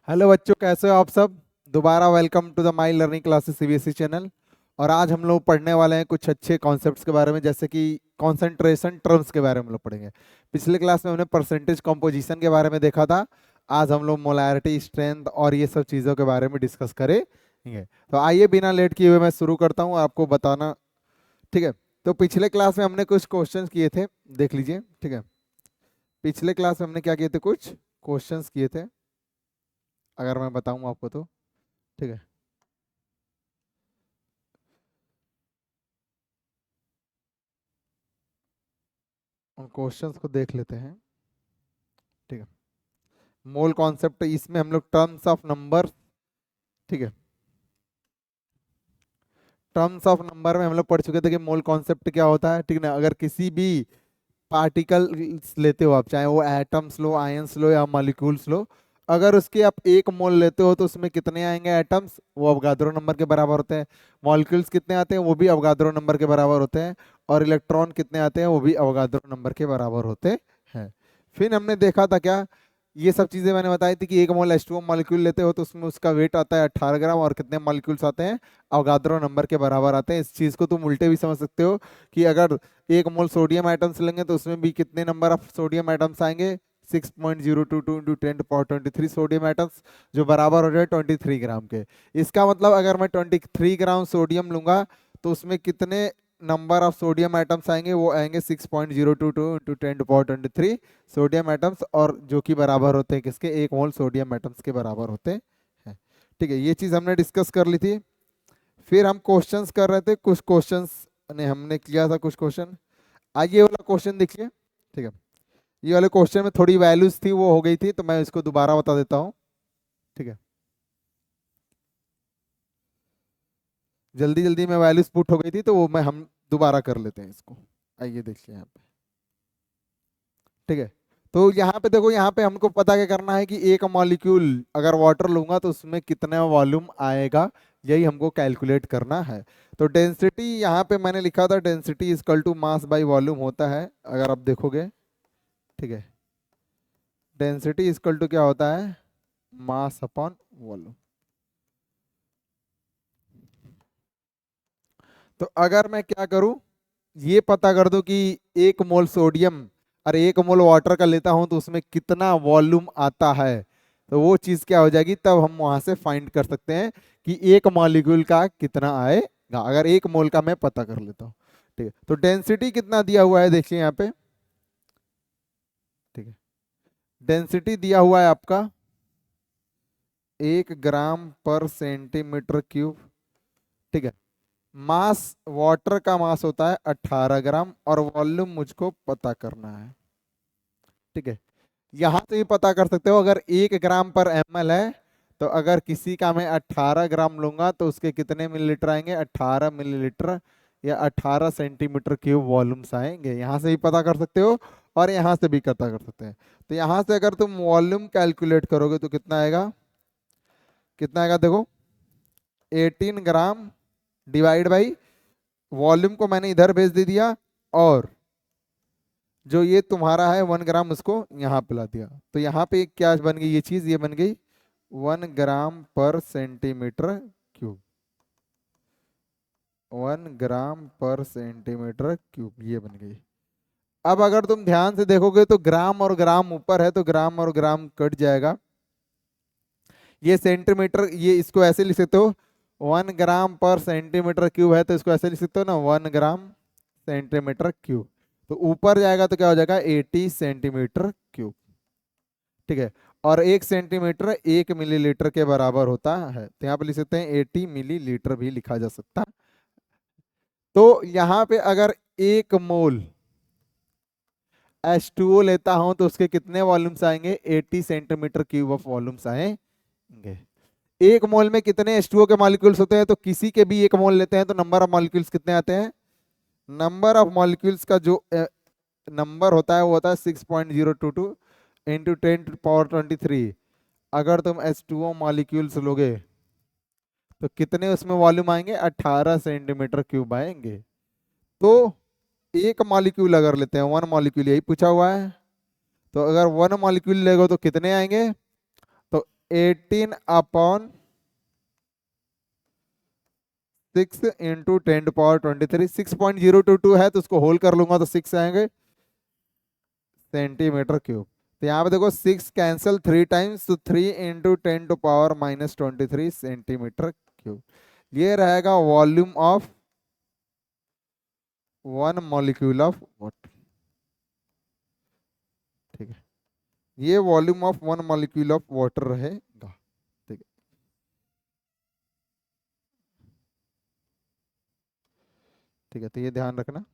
Hello बच्चों, कैसे हो आप सब। दोबारा welcome to the my learning classes CBSE channel. और आज हम लोग पढ़ने वाले हैं कुछ अच्छे कॉन्सेप्ट्स के बारे में, जैसे कि कंसंट्रेशन टर्म्स के बारे में हम लोग पढ़ेंगे। पिछले क्लास में हमने परसेंटेज कंपोजिशन के बारे में देखा था। आज हम लोग मोलैरिटी, स्ट्रेंथ और ये सब चीज़ों के बारे में डिस्कस करेंगे। तो आइए बिना लेट किए हुए मैं शुरू करता हूँ आपको बताना। ठीक है। तो पिछले क्लास में हमने कुछ क्वेश्चन किए थे, देख लीजिए। ठीक है। पिछले क्लास में हमने क्या किए थे, कुछ क्वेश्चंस किए थे, अगर मैं बताऊं आपको तो। ठीक है। क्वेश्चंस को देख लेते हैं। ठीक है। मोल कॉन्सेप्ट, इसमें हम लोग टर्म्स ऑफ नंबर। ठीक है। टर्म्स ऑफ नंबर में हम लोग पढ़ चुके थे कि मोल कॉन्सेप्ट क्या होता है। ठीक है ना। अगर किसी भी पार्टिकल लेते हो आप, चाहे वो एटम्स लो, आयंस लो या मॉलिक्यूल्स लो, अगर उसके आप एक मोल लेते हो तो उसमें कितने आएंगे एटम्स, वो अवगाद्रो नंबर के बराबर होते हैं। मॉलिक्यूल्स कितने आते हैं, वो भी अवगाद्रो नंबर के बराबर होते हैं। और इलेक्ट्रॉन कितने आते हैं, वो भी अवगाद्रो नंबर के बराबर होते हैं। फिर हमने देखा था क्या, ये सब चीजें मैंने बताई थी कि एक मोल H2O मॉलिक्यूल लेते हो तो उसमें उसका वेट आता है 18 ग्राम, और कितने मॉलिक्यूल्स आते हैं, अवगाद्रो नंबर के बराबर आते हैं। इस चीज को तुम उल्टे भी समझ सकते हो कि अगर एक मोल सोडियम एटम्स लेंगे तो उसमें भी कितने नंबर ऑफ सोडियम एटम्स आएंगे, 6.022 इंटू 10 पावर 23 सोडियम एटम्स, जो बराबर हो जाए 23 ग्राम के। इसका मतलब अगर मैं 23 ग्राम सोडियम लूंगा तो उसमें कितने नंबर ऑफ सोडियम एटम्स आएंगे, वो आएंगे 6.022 इंटू 10 पावर 23 सोडियम एटम्स, और जो कि बराबर होते हैं किसके, एक मोल सोडियम एटम्स के बराबर होते हैं। ठीक है, ये चीज़ हमने डिस्कस कर ली थी। फिर हम क्वेश्चंस कर रहे थे, कुछ क्वेश्चंस ने हमने किया था, कुछ क्वेश्चन। आज ये वाला क्वेश्चन देखिए। ठीक है। ये वाले क्वेश्चन में थोड़ी वैल्यूज थी, वो हो गई थी, तो मैं इसको दोबारा बता देता हूँ। ठीक है। जल्दी जल्दी में वैल्यूज पुट हो गई थी, तो वो मैं हम दोबारा कर लेते हैं इसको। आइए देखिए यहाँ पे। ठीक है। तो यहाँ पे देखो, यहाँ पे हमको पता क्या करना है कि एक मॉलिक्यूल अगर वाटर लूंगा तो उसमें कितना वॉल्यूम आएगा, यही हमको कैलकुलेट करना है। तो डेंसिटी यहाँ पे मैंने लिखा था, density is equal to mass by volume होता है, अगर आप देखोगे। ठीक है। डेंसिटी इजकल टू क्या होता है, मास अपॉन वॉल्यूम। तो अगर मैं क्या करूं, ये पता कर दूं कि एक मोल सोडियम और एक मोल वाटर का लेता हूं तो उसमें कितना वॉल्यूम आता है, तो वो चीज क्या हो जाएगी, तब हम वहां से फाइंड कर सकते हैं कि एक मॉलिक्यूल का कितना आएगा, अगर एक मोल का मैं पता कर लेता हूँ। ठीक है। तो डेंसिटी कितना दिया हुआ है, देखिए यहाँ पे। ठीक है। डेंसिटी दिया हुआ है आपका 1 ग्राम पर सेंटीमीटर क्यूब। ठीक है। मास, वाटर का मास होता है 18 ग्राम, और वॉल्यूम मुझको पता करना है। ठीक है। यहां से भी पता कर सकते हो, अगर 1 ग्राम पर ml है, तो अगर किसी का मैं 18 ग्राम लूंगा तो उसके कितने मिलीलीटर आएंगे, 18 मिलीलीटर, या 18 सेंटीमीटर क्यूब वॉल्यूम्स आएंगे। यहाँ से भी पता कर सकते हो और यहाँ से भी पता कर सकते हैं। तो यहाँ से अगर तुम वॉल्यूम कैलकुलेट करोगे तो कितना आएगा, कितना आएगा देखो, 18 ग्राम डिवाइड बाई वॉल्यूम को मैंने इधर भेज दे दिया, और जो ये तुम्हारा है 1 ग्राम, उसको यहाँ पिला दिया। तो यहाँ पे क्या बन गई ये चीज, ये बन गई 1 ग्राम पर सेंटीमीटर क्यूब। 1 ग्राम पर सेंटीमीटर क्यूब, ये बन गई। अब अगर तुम ध्यान से देखोगे तो ग्राम और ग्राम ऊपर है, तो ग्राम और ग्राम कट जाएगा। ये सेंटीमीटर, ये इसको ऐसे लिख सकते हो, 1 ग्राम पर सेंटीमीटर क्यूब है, तो इसको ऐसे लिख सकते हो ना, 1 ग्राम सेंटीमीटर क्यूब। तो ऊपर जाएगा तो क्या हो जाएगा, 80 सेंटीमीटर क्यूब। ठीक है। और 1 सेंटीमीटर 1 मिलीलीटर के बराबर होता है, तो यहाँ पे लिख सकते हैं 80 मिलीलीटर भी लिखा जा सकता। तो यहाँ पे अगर एक मोल H2O लेता हूं तो उसके कितने वॉल्यूम्स आएंगे, 80 सेंटीमीटर क्यूब ऑफ वॉल्यूम्स आएंगे। एक मोल में कितने H2O के मॉलिक्यूल्स होते हैं, तो किसी के भी एक मोल लेते हैं तो नंबर ऑफ मॉलिक्यूल्स कितने आते हैं, नंबर ऑफ मॉलिक्यूल्स का जो नंबर होता है वो होता है 6.022 इंटू 10 पावर 23। अगर तुम H2O मॉलिक्यूल्स लोगे तो कितने उसमें वॉल्यूम आएंगे, 18 सेंटीमीटर क्यूब आएंगे। तो एक मॉलिक्यूल अगर लेते हैं, वन मॉलिक्यूल, यही पूछा हुआ है, तो अगर वन मॉलिक्यूल लेगो तो कितने आएंगे, तो 18/6 इंटू 10⁻23, 6.022 है तो उसको होल कर लूंगा तो 6 आएंगे सेंटीमीटर क्यूब। तो यहाँ पे देखो 6 कैंसिल 3 टाइम्स, तो 3 इंटू 10⁻⁻23 सेंटीमीटर क्यूब। ये रहेगा volume of 1 molecule of water. ठीक है, ये volume of 1 molecule of water रहेगा। ठीक है, ठीक है, तो ये ध्यान रखना,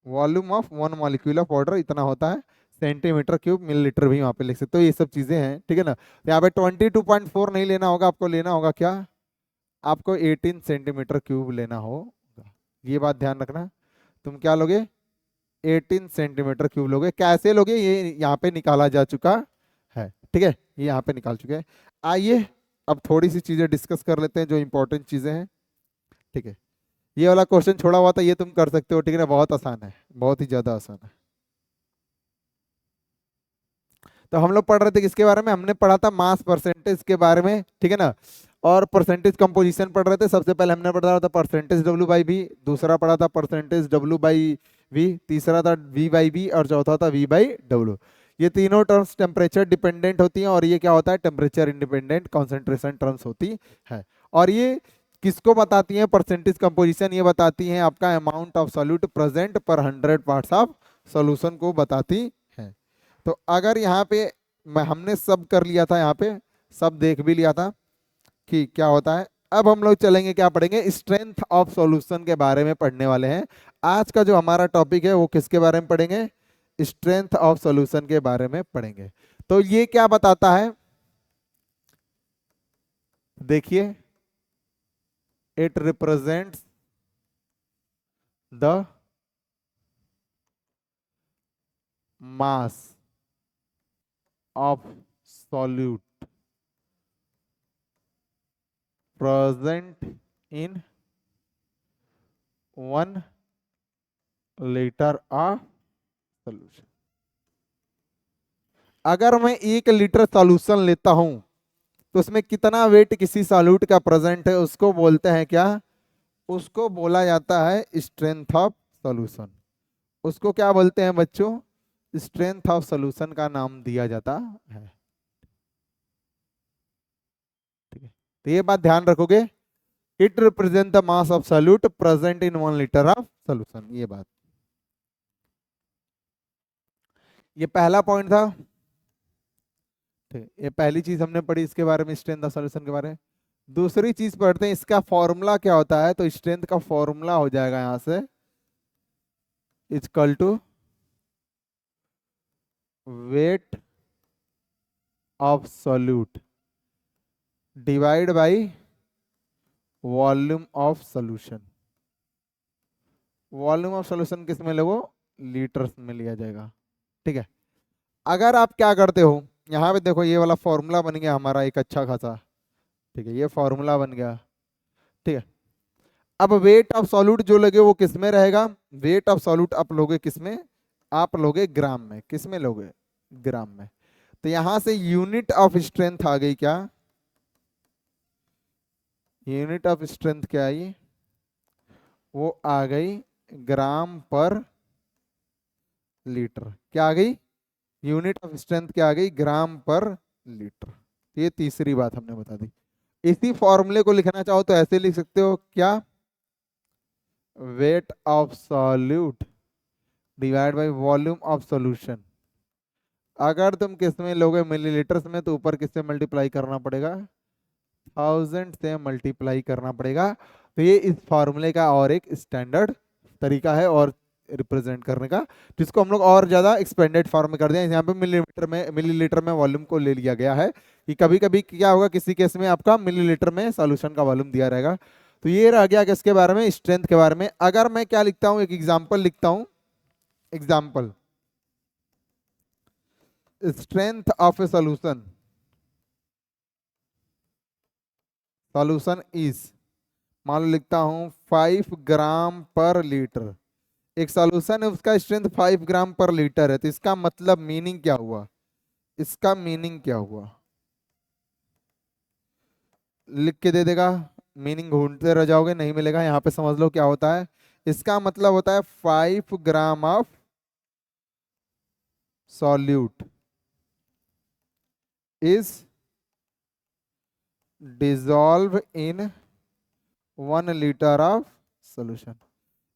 volume of 1 molecule of water इतना होता है, सेंटीमीटर क्यूब मिलीलीटर भी वहां पे लिख सकते हो, ये सब चीजें हैं। ठीक है ना, तो यहाँ पे 22.4 नहीं लेना होगा, आपको लेना होगा क्या, आपको 18 सेंटीमीटर क्यूब लेना होगा। ये बात ध्यान रखना, तुम क्या लोगे, 18 सेंटीमीटर क्यूब लोगे। कैसे लोगे ये यहाँ पे निकाला जा चुका है। ठीक है, ये यहाँ पे निकाल चुके हैं। आइए अब थोड़ी सी चीजें डिस्कस कर लेते हैं जो इंपॉर्टेंट चीजें हैं। ठीक है, ये वाला क्वेश्चन छोड़ा हुआ था, ये तुम कर सकते हो। ठीक है ना, बहुत आसान है, बहुत ही ज्यादा आसान है। तो हम लोग पढ़ रहे थे किसके बारे में, हमने पढ़ा था मास परसेंटेज के बारे में। ठीक है ना, और परसेंटेज कंपोजिशन पढ़ रहे थे। सबसे पहले हमने पढ़ा था परसेंटेज डब्ल्यू बाई वी, दूसरा पढ़ा था परसेंटेज डब्ल्यू बाई वी, तीसरा था वी बाई वी, और चौथा था वी बाई डब्ल्यू। ये तीनों टर्म्स टेम्परेचर डिपेंडेंट होती हैं, और ये क्या होता है, टेम्परेचर इंडिपेंडेंट कॉन्सेंट्रेशन टर्म्स होती है। और ये किसको बताती हैं, परसेंटेज कंपोजिशन ये बताती हैं आपका अमाउंट ऑफ सॉल्यूट प्रेजेंट पर 100 पार्ट्स ऑफ सॉल्यूशन को बताती है। तो अगर यहाँ पे हमने सब कर लिया था, यहाँ पे सब देख भी लिया था कि क्या होता है। अब हम लोग चलेंगे, क्या पढ़ेंगे, स्ट्रेंथ ऑफ सॉल्यूशन के बारे में पढ़ने वाले हैं। आज का जो हमारा टॉपिक है वो किसके बारे में पढ़ेंगे, स्ट्रेंथ ऑफ सॉल्यूशन के बारे में पढ़ेंगे। तो ये क्या बताता है, देखिए, it represents the mass of solute present in 1 litre of solution. अगर मैं 1 लीटर सॉल्यूशन लेता हूं तो उसमें कितना वेट किसी सॉल्यूट का प्रेजेंट है, उसको बोलते हैं क्या, उसको बोला जाता है स्ट्रेंथ ऑफ सॉल्यूशन। उसको क्या बोलते हैं बच्चों, स्ट्रेंथ ऑफ सॉल्यूशन का नाम दिया जाता है। ठीक है, तो ये बात ध्यान रखोगे, it represent the mass of solute present in 1 litre of solution. ये बात, ये पहला पॉइंट था। ठीक, ये पहली चीज हमने पढ़ी इसके बारे में, स्ट्रेंथ ऑफ सॉल्यूशन के बारे में। दूसरी चीज पढ़ते हैं, इसका फॉर्मूला क्या होता है। तो स्ट्रेंथ का फॉर्मूला हो जाएगा यहां से equal to weight of solute divide by volume of solution. Volume of solution किस में लोगो, लीटर्स में लिया जाएगा। ठीक है, अगर आप क्या करते हो, यहाँ पे देखो ये वाला फॉर्मूला बन गया हमारा एक अच्छा खासा। ठीक है, ये फॉर्मूला बन गया। ठीक है, अब वेट ऑफ सॉल्यूट जो लगे वो किस में रहेगा, वेट ऑफ सॉल्यूट आप लोगे किस में, आप लोगे ग्राम में। किस में लोगे, ग्राम में। तो यहां से यूनिट ऑफ स्ट्रेंथ आ गई क्या, यूनिट ऑफ स्ट्रेंथ क्या आई, वो आ गई ग्राम पर लीटर। क्या आ गई, यूनिट ऑफ स्ट्रेंथ क्या आ गई, ग्राम पर लीटर। ये तीसरी बात हमने बता दी। इसी फॉर्मूले को लिखना चाहो तो ऐसे लिख सकते हो, क्या, wait of solute divide by volume of solution. अगर तुम किस में लोगे, मिलीलीटर्स में, तो ऊपर किससे मल्टीप्लाई करना पड़ेगा, 1000 से मल्टीप्लाई करना पड़ेगा। तो ये इस फॉर्मूले का और एक स्टैंडर्ड तरीका है और रिप्रेजेंट करने का, जिसको हम लोग और ज्यादा एक्सपेंडेड फॉर्म में कर दिया। यहाँ पे मिलीलीटर में वॉल्यूम को ले लिया गया है कि कभी कभी क्या होगा, किसी केस में आपका मिलीलीटर में सॉल्यूशन का वॉल्यूम दिया रहेगा। तो ये रह गया किसके बारे में, स्ट्रेंथ के बारे में। अगर मैं क्या लिखता हूँ, एक एग्जाम्पल लिखता हूँ, example, strength of A solution, solution is, मान लो लिखता हूं 5 ग्राम पर लीटर। एक सॉल्यूशन है, उसका स्ट्रेंथ 5 ग्राम पर लीटर है। तो इसका मतलब मीनिंग क्या हुआ, इसका मीनिंग क्या हुआ, लिख के दे देगा, मीनिंग ढूंढते रह जाओगे, नहीं मिलेगा। यहाँ पे समझ लो क्या होता है। इसका मतलब होता है 5 gram of solute is dissolve in 1 litre of solution.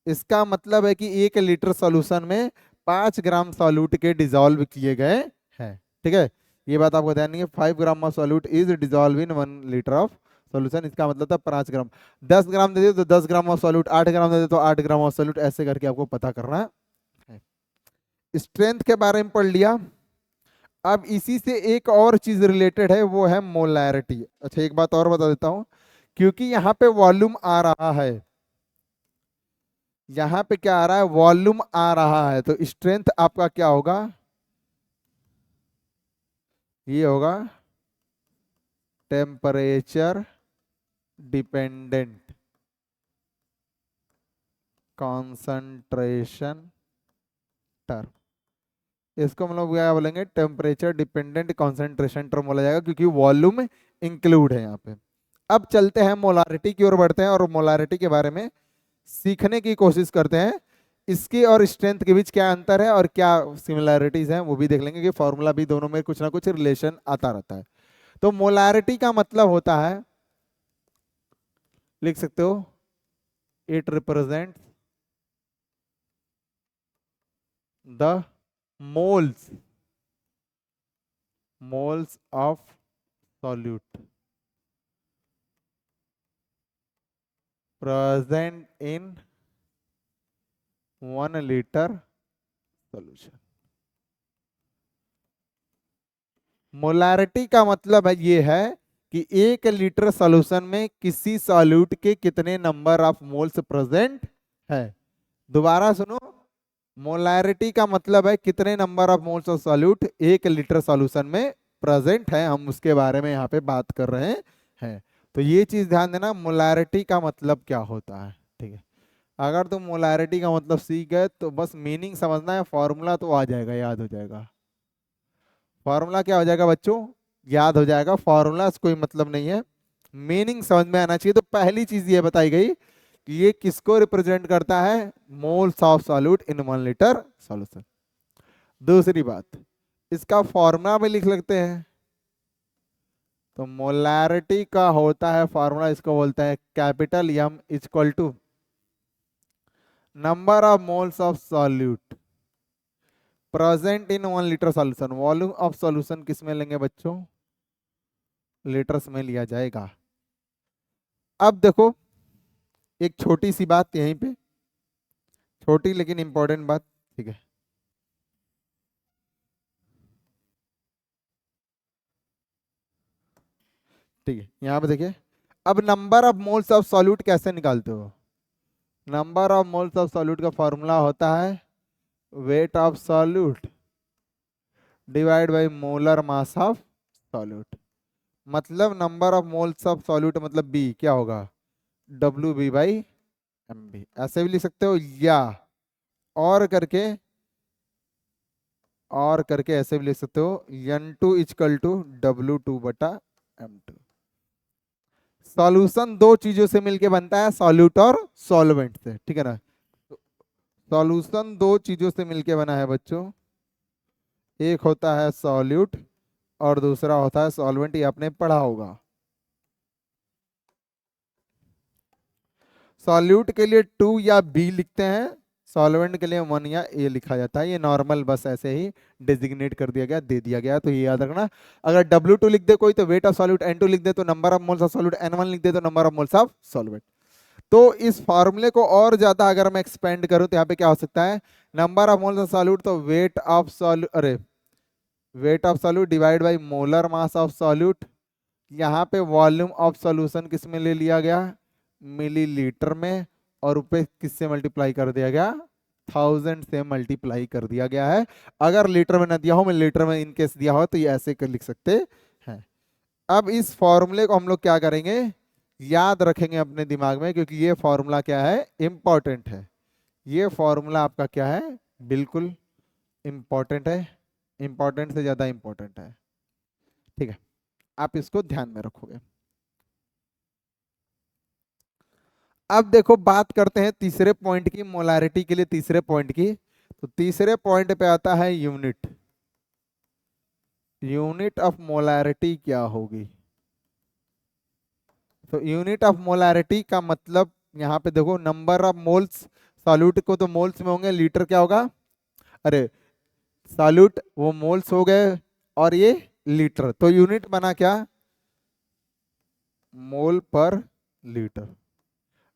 इसका मतलब है कि 1 लीटर सॉल्यूशन में 5 ग्राम सॉल्यूट के डिजॉल्व किए गए हैं। ठीक है, ये बात आपको ध्यान नहीं है। 5 gram of solute is dissolve in 1 litre of solution, इसका मतलब था 5 ग्राम। 10 ग्राम दे दे तो 10 ग्राम ऑफ सॉल्यूट, 8 ग्राम दे दे तो 8 ग्राम ऑफ सॉल्यूट, ऐसे करके आपको पता करना है। स्ट्रेंथ के बारे में पढ़ लिया। अब इसी से एक और चीज रिलेटेड है, वो है मोलैरिटी। अच्छा एक बात और बता देता हूं, क्योंकि यहाँ पे वॉल्यूम आ रहा है, यहाँ पे क्या आ रहा है, वॉल्यूम आ रहा है, तो स्ट्रेंथ आपका क्या होगा, ये होगा टेम्परेचर डिपेंडेंट कॉन्सेंट्रेशन टर्म। इसको हम लोग क्या बोलेंगे, टेम्परेचर डिपेंडेंट कॉन्सेंट्रेशन टर्म बोला जाएगा, क्योंकि वॉल्यूम इंक्लूड है यहाँ पे। अब चलते हैं मोलारिटी की ओर बढ़ते हैं, और मोलारिटी के बारे में सीखने की कोशिश करते हैं। इसकी और स्ट्रेंथ के बीच क्या अंतर है और क्या सिमिलैरिटीज हैं, वो भी देख लेंगे कि फॉर्मूला भी दोनों में कुछ ना कुछ रिलेशन आता रहता है। तो मोलारिटी का मतलब होता है, लिख सकते हो, it represent the moles moles of solute present in 1 litre solution. Molarity का मतलब है ये है कि 1 लीटर सॉल्यूशन में किसी सॉल्यूट के कितने नंबर ऑफ मोल्स प्रेजेंट है। दोबारा सुनो, मोलारिटी का मतलब है कितने number of moles of solute 1 litre solution में प्रेजेंट है, हम उसके बारे में यहाँ पे बात कर रहे हैं। तो ये चीज ध्यान देना, मोलारिटी का मतलब क्या होता है। ठीक है, अगर तुम मोलारिटी का मतलब सीख गए तो बस मीनिंग समझना है, फॉर्मूला तो आ जाएगा, याद हो जाएगा। फॉर्मूला क्या हो जाएगा बच्चों, याद हो जाएगा। फॉर्मूला से कोई मतलब नहीं है, मीनिंग समझ में आना चाहिए। तो पहली चीज ये बताई गई कि ये किसको रिप्रेजेंट करता है, moles of solute in 1 litre solution. दूसरी बात, इसका फॉर्मूला भी लिख लेते हैं। तो मोलैरिटी का होता है फॉर्मूला, इसको बोलते हैं capital M equal to number of moles of solute present in 1 litre solution. Volume of solution किस में लेंगे बच्चों, लीटर्स में लिया जाएगा। अब देखो एक छोटी सी बात यहीं पे, छोटी लेकिन इंपॉर्टेंट बात। ठीक है, ठीक है, यहाँ पे देखिए। अब number of moles of solute कैसे निकालते हो, number of moles of solute का फॉर्मूला होता है weight of solute divide by molar mass of solute. मतलब number of moles of solute मतलब बी क्या होगा, W B by M B, ऐसे भी लिख सकते हो, या और करके ऐसे भी लिख सकते हो, n two is equal to W2/M2। Solution दो चीजों से मिलके बनता है, सॉल्यूट और सॉल्वेंट से। ठीक है ना, सॉल्यूशन दो चीजों से मिलके बना है बच्चों, एक होता है सॉल्यूट और दूसरा होता है सॉल्वेंट, ये आपने पढ़ा होगा। सॉल्यूट के लिए 2 या बी लिखते हैं, सॉल्वेंट के लिए 1 या ए लिखा जाता है। ये नॉर्मल बस ऐसे ही डिजिग्नेट कर दिया गया, दे दिया गया, तो ये याद रखना। अगर W2 लिख दे कोई तो वेट ऑफ सॉल्यूट, N2 लिख दे तो number of moles of solute, N1 लिख दे तो number of moles of solvent. तो इस फॉर्मूले को और ज्यादा अगर मैं एक्सपेंड करूं तो यहाँ पे क्या हो सकता है, number of moles of solute तो वेट ऑफ सॉल्यूट, अरे wait of solute divide by molar mass of solute. यहाँ पे वॉल्यूम ऑफ सॉल्यूशन किस में ले लिया गया, मिलीलीटर में, और ऊपर किससे मल्टीप्लाई कर दिया गया, 1000 से मल्टीप्लाई कर दिया गया है। अगर लीटर में ना दिया हो, मैं लीटर में इनकेस दिया हो, तो ये ऐसे कर लिख सकते हैं। अब इस फॉर्मूले को हम लोग क्या करेंगे, याद रखेंगे अपने दिमाग में, क्योंकि ये फॉर्मूला क्या है, इंपॉर्टेंट है। ये फॉर्मूला आपका क्या है, बिल्कुल इंपॉर्टेंट है। इंपॉर्टेंट से ज्यादा इंपॉर्टेंट है। ठीक है, आप इसको ध्यान में रखोगे। अब देखो बात करते हैं तीसरे पॉइंट की, मोलारिटी के लिए तीसरे पॉइंट की। तो तीसरे पॉइंट पे आता है यूनिट। यूनिट ऑफ मोलारिटी क्या होगी? तो यूनिट ऑफ मोलारिटी का मतलब यहाँ पे देखो, नंबर ऑफ मोल्स, सॉल्यूट को तो मोल्स में होंगे, लीटर क्या होगा, अरे सॉल्यूट वो मोल्स हो गए, और ये लीटर, तो यूनिट बना क्या, मोल पर लीटर।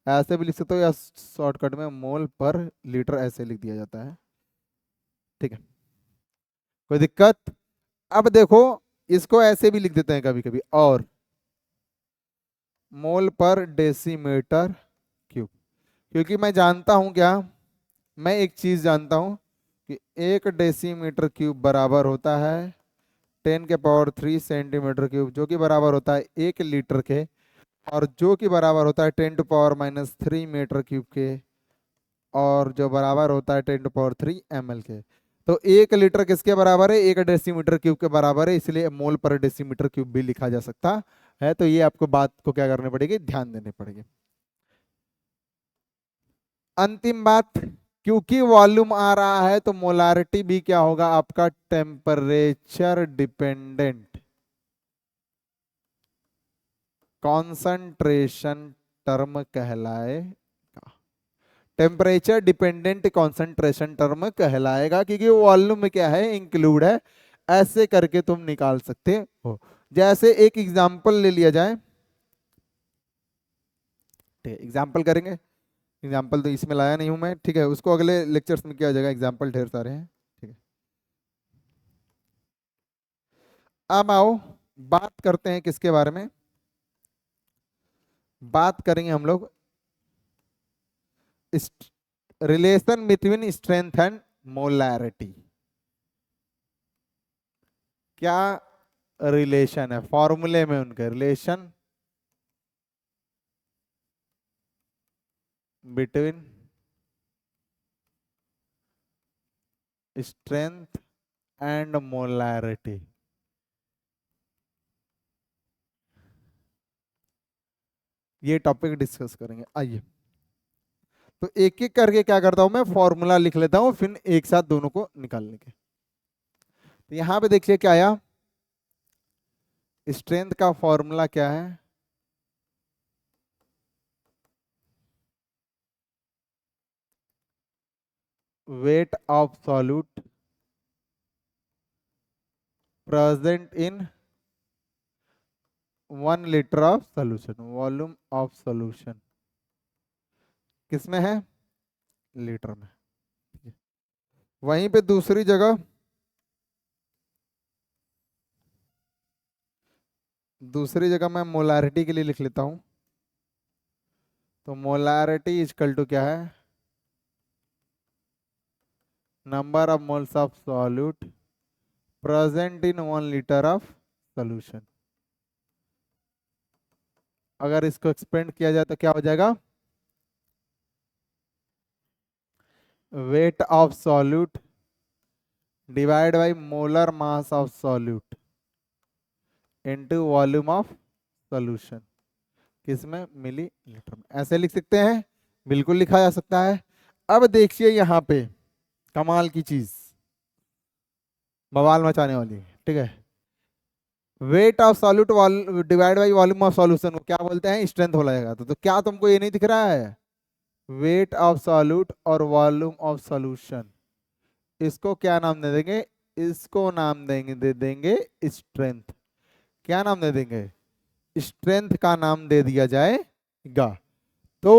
ऐसे भी लिख सकते हो, या शॉर्टकट में मोल पर लीटर ऐसे लिख दिया जाता है। ठीक है, कोई दिक्कत? अब देखो, इसको ऐसे भी लिख देते हैं कभी कभी, और मोल पर डेसीमीटर क्यूब। क्योंकि मैं जानता हूं क्या, मैं एक चीज जानता हूं कि 1 डेसीमीटर क्यूब बराबर होता है 10⁻³ सेंटीमीटर क्यूब, जो कि बराबर होता है 1 लीटर के, और जो कि बराबर होता है 10⁻³ मीटर क्यूब के, और जो बराबर होता है 10⁻³ के। तो 1 लीटर किसके बराबर है, 1 डेसीमीटर क्यूब के बराबर है, इसलिए मोल पर डेसीमीटर क्यूब भी लिखा जा सकता है। तो ये आपको बात को क्या करनी पड़ेगी, ध्यान देनी पड़ेगी। अंतिम बात, क्योंकि वॉल्यूम आ रहा है तो मोलारिटी भी क्या होगा आपका, टेम्परेचर डिपेंडेंट। कॉन्सेंट्रेशन टर्म कहलाएगा, टेम्परेचर डिपेंडेंट कॉन्सेंट्रेशन टर्म कहलाएगा, क्योंकि वॉल्यूम में क्या है, इंक्लूड है। ऐसे करके तुम निकाल सकते हो। जैसे एक एग्जांपल ले लिया जाए, ठीक है, एग्जांपल करेंगे। एग्जांपल तो इसमें लाया नहीं हूं मैं, ठीक है, उसको अगले लेक्चर्स में किया जाएगा, एग्जांपल ढेर सारे हैं। ठीक है, अब आओ बात करते हैं किसके बारे में, बात करेंगे हम लोग relation between strength and molarity. क्या रिलेशन है, फॉर्मूले में उनके relation between strength and molarity. ये टॉपिक डिस्कस करेंगे, आइए। तो एक एक करके क्या करता हूं मैं, फॉर्मूला लिख लेता हूं, फिर एक साथ दोनों को निकालने के। तो यहां पे देखिए क्या आया, स्ट्रेंथ का फॉर्मूला क्या है, weight of solute present in 1 litre of solution, volume of solution किसमें है, लीटर में। वहीं पे दूसरी जगह, दूसरी जगह मैं मोलारिटी के लिए लिख लेता हूं। तो मोलारिटी इजकल टू क्या है, number of moles of solute present in 1 litre of solution. अगर इसको एक्सपेंड किया जाए तो क्या हो जाएगा, wait of solute divide by molar mass of solute into volume of solution, किसमें, मिली लीटर में। ऐसे लिख सकते हैं, बिल्कुल लिखा जा सकता है। अब देखिए यहाँ पे कमाल की चीज, बवाल मचाने वाली, ठीक है। Weight of solute divide by volume of solution को क्या बोलते हैं, स्ट्रेंथ हो जाएगा। तो क्या तुमको ये नहीं दिख रहा है, वेट ऑफ सॉल्यूट और वॉल्यूम ऑफ सॉल्यूशन, इसको क्या नाम दे देंगे, इसको नाम देंगे, दे देंगे स्ट्रेंथ। क्या नाम दे देंगे, स्ट्रेंथ का नाम दे दिया जाएगा। तो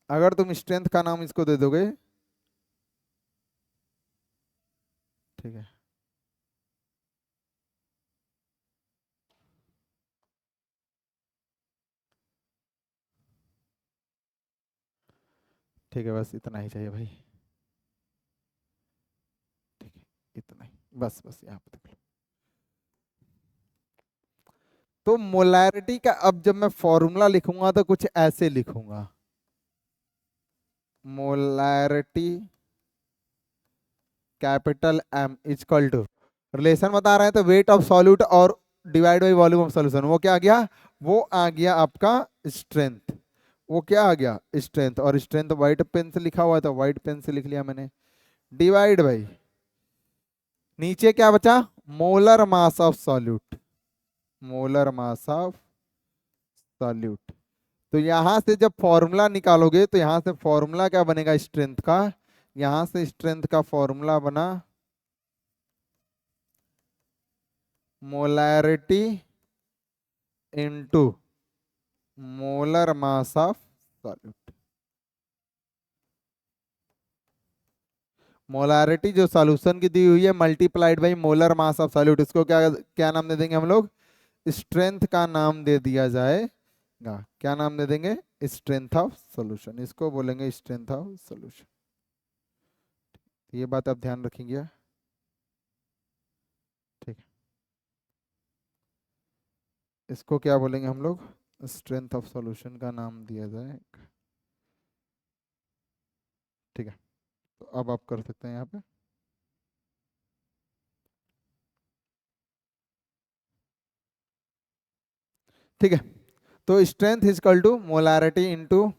अगर तुम स्ट्रेंथ का नाम इसको दे दोगे, ठीक है, ठीक है, बस इतना ही चाहिए भाई, ठीक है, इतना ही, बस बस यहाँ पे देख लो। तो मोलैरिटी का अब जब मैं फॉर्मूला लिखूंगा तो कुछ ऐसे लिखूंगा, molarity capital M equal to, relation बता रहे हैं तो वेट ऑफ सॉल्यूट और divide by volume of solution, वो क्या आ गया, वो आ गया आपका स्ट्रेंथ। वो क्या आ गया, स्ट्रेंथ। और स्ट्रेंथ व्हाइट पेन से लिखा हुआ था, व्हाइट पेन से लिख लिया मैंने, डिवाइड बाई नीचे क्या बचा, molar mass of solute, molar mass of solute. तो यहां से जब फॉर्मूला निकालोगे तो यहां से फॉर्मूला क्या बनेगा स्ट्रेंथ का, यहां से स्ट्रेंथ का फॉर्मूला बना molarity into molar mass of solute. Molarity जो सॉल्यूशन की दी हुई है multiplied by molar mass of solute, इसको क्या क्या नाम दे देंगे हम लोग, स्ट्रेंथ का नाम दे दिया जाएगा। क्या नाम दे देंगे, स्ट्रेंथ ऑफ सॉल्यूशन, इसको बोलेंगे स्ट्रेंथ ऑफ सॉल्यूशन। ये बात आप ध्यान रखेंगे, ठीक है। इसको क्या बोलेंगे हम लोग, स्ट्रेंथ ऑफ सॉल्यूशन का नाम दिया जाएगा, ठीक है। तो अब आप कर सकते हैं यहाँ पे, ठीक है। तो strength is equal to molarity into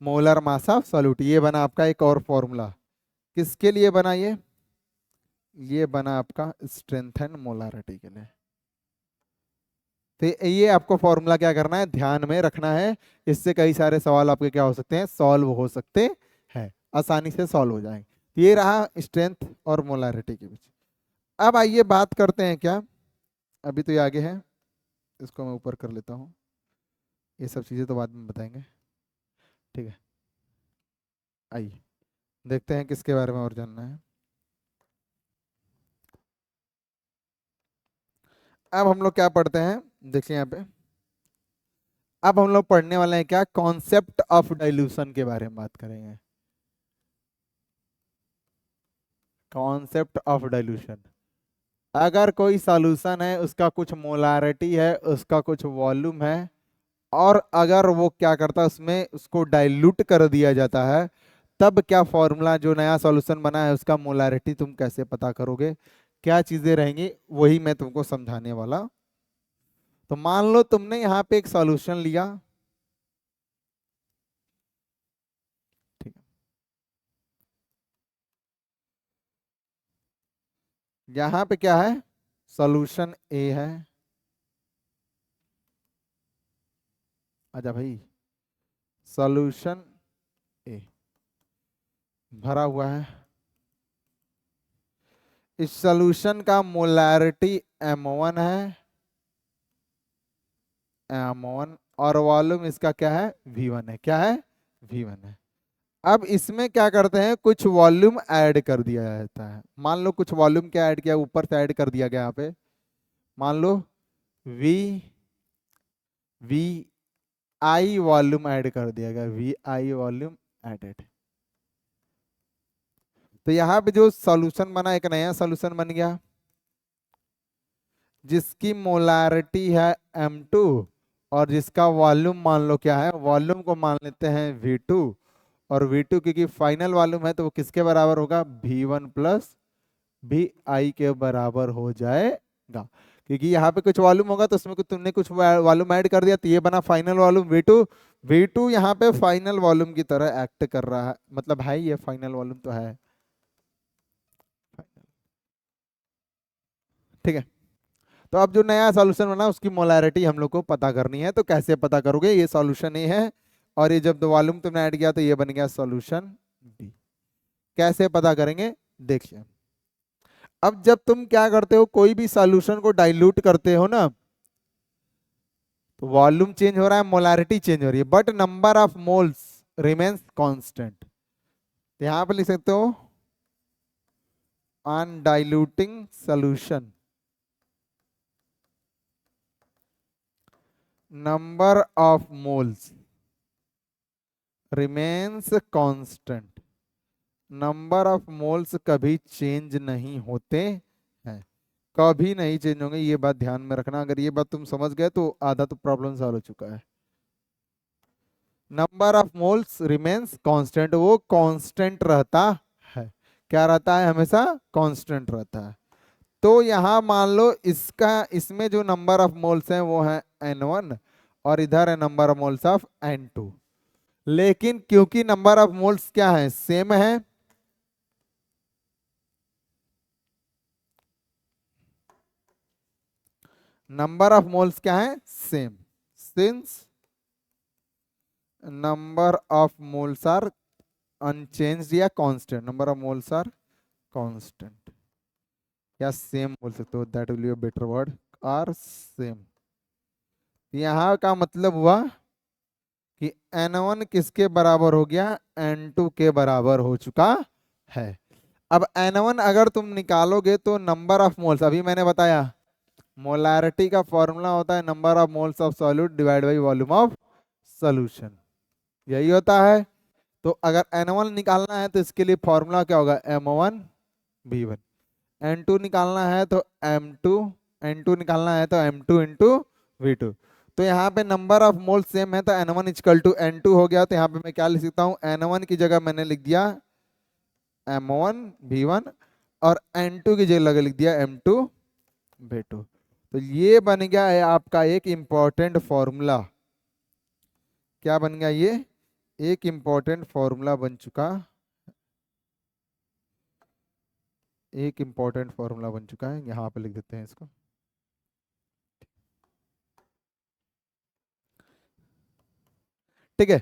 molar mass of solute, ये बना आपका एक और फॉर्मूला। किसके लिए बना ये बना आपका स्ट्रेंथ एंड मोलारिटी के लिए। तो ये आपको फॉर्मूला क्या करना है, ध्यान में रखना है, इससे कई सारे सवाल आपके क्या हो सकते हैं, सॉल्व हो सकते हैं, आसानी से सॉल्व हो जाएंगे। ये रहा स्ट्रेंथ और मोलारिटी के बीच। अब आइए बात करते हैं क्या, अभी तो ये आगे है, इसको मैं ऊपर कर लेता हूँ, ये सब चीज़ें तो बाद में बताएंगे, ठीक है। आइए देखते हैं किसके बारे में और जानना है। अब हम लोग क्या पढ़ते हैं, देखिए यहाँ पे, अब हम लोग पढ़ने वाले हैं क्या, कॉन्सेप्ट ऑफ डाइल्यूशन के बारे में बात करेंगे। कॉन्सेप्ट ऑफ डाइल्यूशन, अगर कोई सॉल्यूशन है, उसका कुछ मोलारिटी है, उसका कुछ वॉल्यूम है, और अगर वो क्या करता है, उसमें उसको डाइल्यूट कर दिया जाता है, तब क्या फॉर्मूला, जो नया सॉल्यूशन बना है उसका मोलारिटी तुम कैसे पता करोगे, क्या चीजें रहेंगी, वही मैं तुमको समझाने वाला। तो मान लो तुमने यहाँ पे एक सॉल्यूशन लिया, ठीक है, यहाँ पे क्या है, सॉल्यूशन ए है, आजा भाई, सॉल्यूशन ए भरा हुआ है, इस सॉल्यूशन का मोलैरिटी M1 है, M1, और वॉल्यूम इसका क्या है, V1 है, क्या है, V1 है। अब इसमें क्या करते हैं, कुछ वॉल्यूम ऐड कर दिया जाता है, मान लो कुछ वॉल्यूम क्या ऐड किया, ऊपर से ऐड कर दिया गया यहाँ पे, मान लो वी आई वॉल्यूम ऐड कर दिया गया, VI वॉल्यूम एडेड। तो यहाँ पे जो सॉल्यूशन बना, एक नया सॉल्यूशन बन गया, जिसकी मोलारिटी है M2, और जिसका वॉल्यूम मान लो क्या है, वॉल्यूम को मान लेते हैं V2, और V2 क्योंकि फाइनल वॉल्यूम है तो वो किसके बराबर होगा, V1 प्लस VI के बराबर हो जाएगा। क्योंकि यहाँ पे कुछ वॉल्यूम होगा तो उसमें कुछ तुमने कुछ वॉल्यूम ऐड कर दिया, तो ये बना फाइनल वॉल्यूम V2। V2 यहाँ पे फाइनल वॉल्यूम की तरह एक्ट कर रहा है, मतलब है ये फाइनल वॉल्यूम तो है, ठीक है। तो अब जो नया सॉल्यूशन बना उसकी मोलैरिटी हम लोग को पता करनी है, तो कैसे पता करोगे, ये सॉल्यूशन ए है, और ये जब वॉल्यूम तुमने ऐड किया तो ये बन गया सॉल्यूशन बी। कैसे पता करेंगे, देखिए, अब जब तुम क्या करते हो, कोई भी सॉल्यूशन को डाइल्यूट करते हो ना, तो वॉल्यूम चेंज हो रहा है, मोलैरिटी चेंज हो रही है, but number of moles remains constant. यहां पर लिख सकते हो on diluting solution number of moles remains constant. Number of moles कभी चेंज नहीं होते हैं, कभी नहीं चेंज होंगे, ये बात ध्यान में रखना। अगर ये बात तुम समझ गए तो आधा तो प्रॉब्लम सॉल्व हो चुका है। Number of moles remains constant, वो कांस्टेंट रहता है, क्या रहता है, हमेशा कांस्टेंट रहता है। तो यहां मान लो इसका, इसमें जो नंबर ऑफ मोल्स हैं वो है N1 और इधर है number of moles of N2। लेकिन क्योंकि नंबर ऑफ मोल्स क्या है, सेम है, नंबर ऑफ मोल्स क्या है, same, since number of moles are unchanged या constant, number of moles are constant या सेम बोल सकते हो, that will be a better word, are same. यहाँ का मतलब हुआ कि N1 किसके बराबर हो गया, N2 के बराबर हो चुका है। अब N1 अगर तुम निकालोगे तो नंबर ऑफ मोल्स, अभी मैंने बताया मोलारिटी का फॉर्मूला होता है number of moles of solute divide by volume of solution, यही होता है। तो अगर N1 निकालना है तो इसके लिए फॉर्मूला क्या होगा, M1 V1। N2 निकालना है तो M2, N2 निकालना है तो M2 इंटू V2। तो यहाँ पे नंबर ऑफ मोल सेम है तो N1 इक्वल टू N2 हो गया। तो यहाँ पे मैं क्या लिख सकता हूँ, N1 की जगह मैंने लिख दिया M1 V1 और N2 की जगह लिख दिया M2 V2। तो ये बन गया है आपका एक इंपॉर्टेंट फॉर्मूला। क्या बन गया, ये एक इंपॉर्टेंट फॉर्मूला बन चुका, एक इंपॉर्टेंट फॉर्मूला बन चुका है। यहाँ पे लिख देते हैं इसको। ठीक है,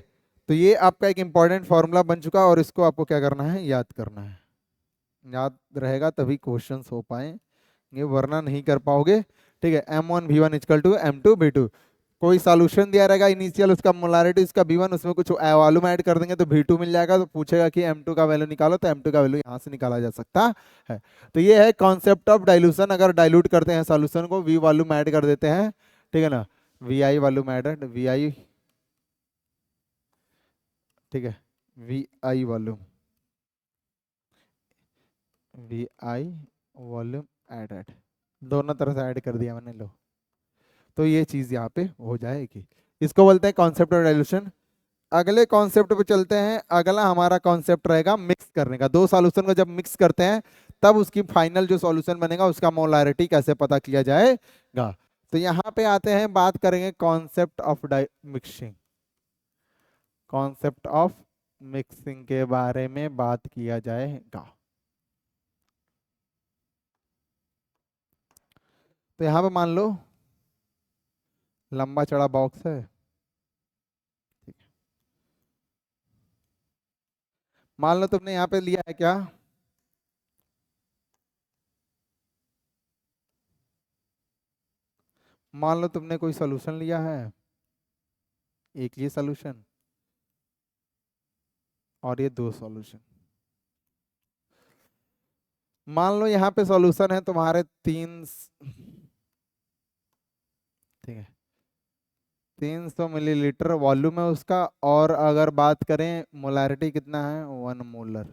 तो ये आपका एक इंपॉर्टेंट फॉर्मूला बन चुका और इसको आपको क्या करना है, याद करना है। याद रहेगा तभी क्वेश्चंस हो पाएंगे, वरना नहीं कर पाओगे। ठीक है, M1 V1 equal to M2 V2। कोई सॉल्यूशन दिया रहेगा इनिशियल, उसका मोलारिटी उसका V1, उसमें कुछ वॉल्यूम ऐड कर देंगे तो V2 मिल जाएगा। तो पूछेगा कि M2 का वैल्यू निकालो, तो M2 का वैल्यू यहाँ से निकाला जा सकता है। तो ये है कॉन्सेप्ट ऑफ डाइल्यूशन। अगर डाइल्यूट करते हैं सॉल्यूशन को, V वॉल्यूम ऐड कर देते हैं, ठीक है ना, VI वॉल्यूम एडेड, VI, ठीक है, VI volume, VI volume added, दोनों तरह से ऐड कर दिया मैंने, लो। तो ये चीज यहाँ पे हो जाएगी, इसको बोलते हैं कॉन्सेप्ट ऑफ डाइल्यूशन। अगले कॉन्सेप्ट पे चलते हैं। अगला हमारा कॉन्सेप्ट रहेगा मिक्स करने का। दो सॉल्यूशन को जब मिक्स करते हैं तब उसकी फाइनल जो सॉल्यूशन बनेगा उसका मोलारिटी कैसे पता किया जाएगा। तो यहाँ पे आते हैं, बात करेंगे concept of mixing, concept of mixing के बारे में बात किया जाएगा। तो यहाँ पे मान लो लंबा चौड़ा बॉक्स है, ठीक है। मान लो तुमने यहाँ पे लिया है क्या, मान लो तुमने कोई सॉल्यूशन लिया है, एक ये सॉल्यूशन और ये दो सॉल्यूशन। मान लो यहाँ पे सॉल्यूशन है तुम्हारे ठीक है, 300 मिलीलीटर वॉल्यूम है उसका, और अगर बात करें मोलारिटी कितना है, 1 मोलर,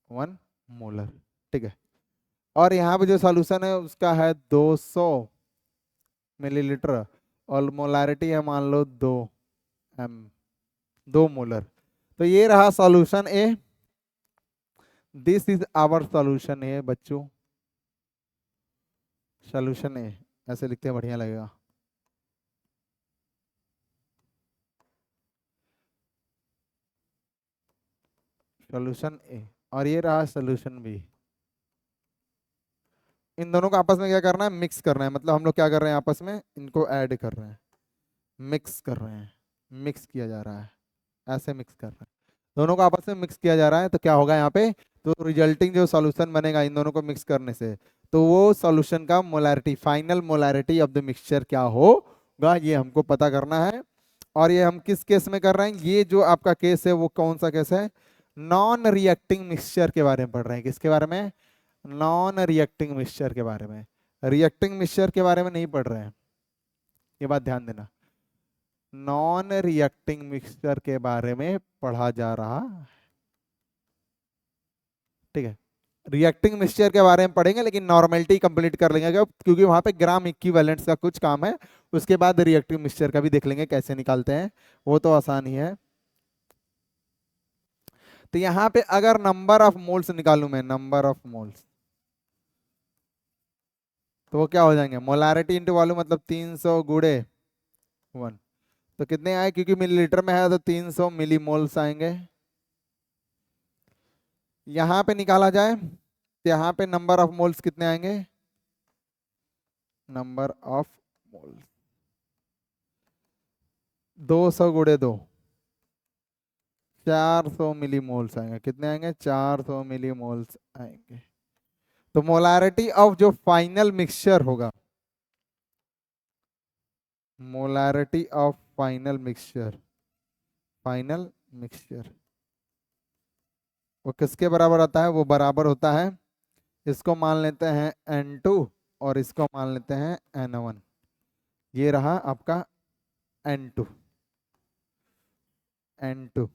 1 मोलर, ठीक है। और यहाँ पे जो सॉल्यूशन है उसका है 200 मिलीलीटर और मोलारिटी है मान लो 2 m, 2 मोलर। तो ये रहा solution A, this is our solution A बच्चों, सॉल्यूशन ए, ऐसे लिखते हैं बढ़िया लगेगा। सॉल्यूशन ए, और ये रहा सॉल्यूशन बी। इन दोनों को आपस में क्या करना है, मिक्स करना है। मतलब हम लोग क्या कर रहे हैं, आपस में इनको ऐड कर रहे हैं, मिक्स कर रहे हैं, मिक्स किया जा रहा है, ऐसे मिक्स कर रहे हैं, दोनों को आपस में मिक्स किया जा रहा है। तो क्या होगा यहाँ पे, तो रिजल्टिंग जो सॉल्यूशन बनेगा इन दोनों को मिक्स करने से, तो वो सॉल्यूशन का molarity, final molarity of the mixture क्या होगा, ये हमको पता करना है। और ये हम किस केस में कर रहे हैं, ये जो आपका केस है वो कौन सा केस है, नॉन रिएक्टिंग मिक्सचर के बारे में पढ़ रहे हैं। किसके बारे में, नॉन रिएक्टिंग मिक्सचर के बारे में, रिएक्टिंग मिक्सचर के बारे में नहीं पढ़ रहे हैं, ये बात ध्यान देना। नॉन रिएक्टिंग मिक्सचर के बारे में पढ़ा जा रहा है, ठीक है। रिएक्टिंग मिक्सचर के बारे में पढ़ेंगे लेकिन नॉर्मेलिटी कंप्लीट कर लेंगे क्योंकि वहां पे ग्राम इक्विवेलेंट्स का कुछ काम है। उसके बाद रिएक्टिव मिक्सचर का भी देख लेंगे कैसे निकालते हैं, वो तो आसान ही है। तो यहाँ पे अगर नंबर ऑफ मोल्स निकालूं मैं, नंबर ऑफ मोल्स, तो वो क्या हो जाएंगे, मोलारिटी इंटू वॉल्यूम, मतलब 300 गुड़े 1, तो कितने आए, क्योंकि मिलीलीटर में है तो 300 मिली मोल्स आएंगे। यहाँ पे निकाला जाए तो यहाँ पे नंबर ऑफ मोल्स कितने आएंगे, नंबर ऑफ मोल्स 200 गुड़े 2, 400 मिली मोल्स आएंगे। कितने आएंगे, 400 मिली मोल्स आएंगे। तो मोलारिटी ऑफ जो फाइनल मिक्सचर होगा, molarity of final mixture, final mixture वो किसके बराबर आता है, वो बराबर होता है, इसको मान लेते हैं N2 और इसको मान लेते हैं N1। ये रहा आपका N2, N2,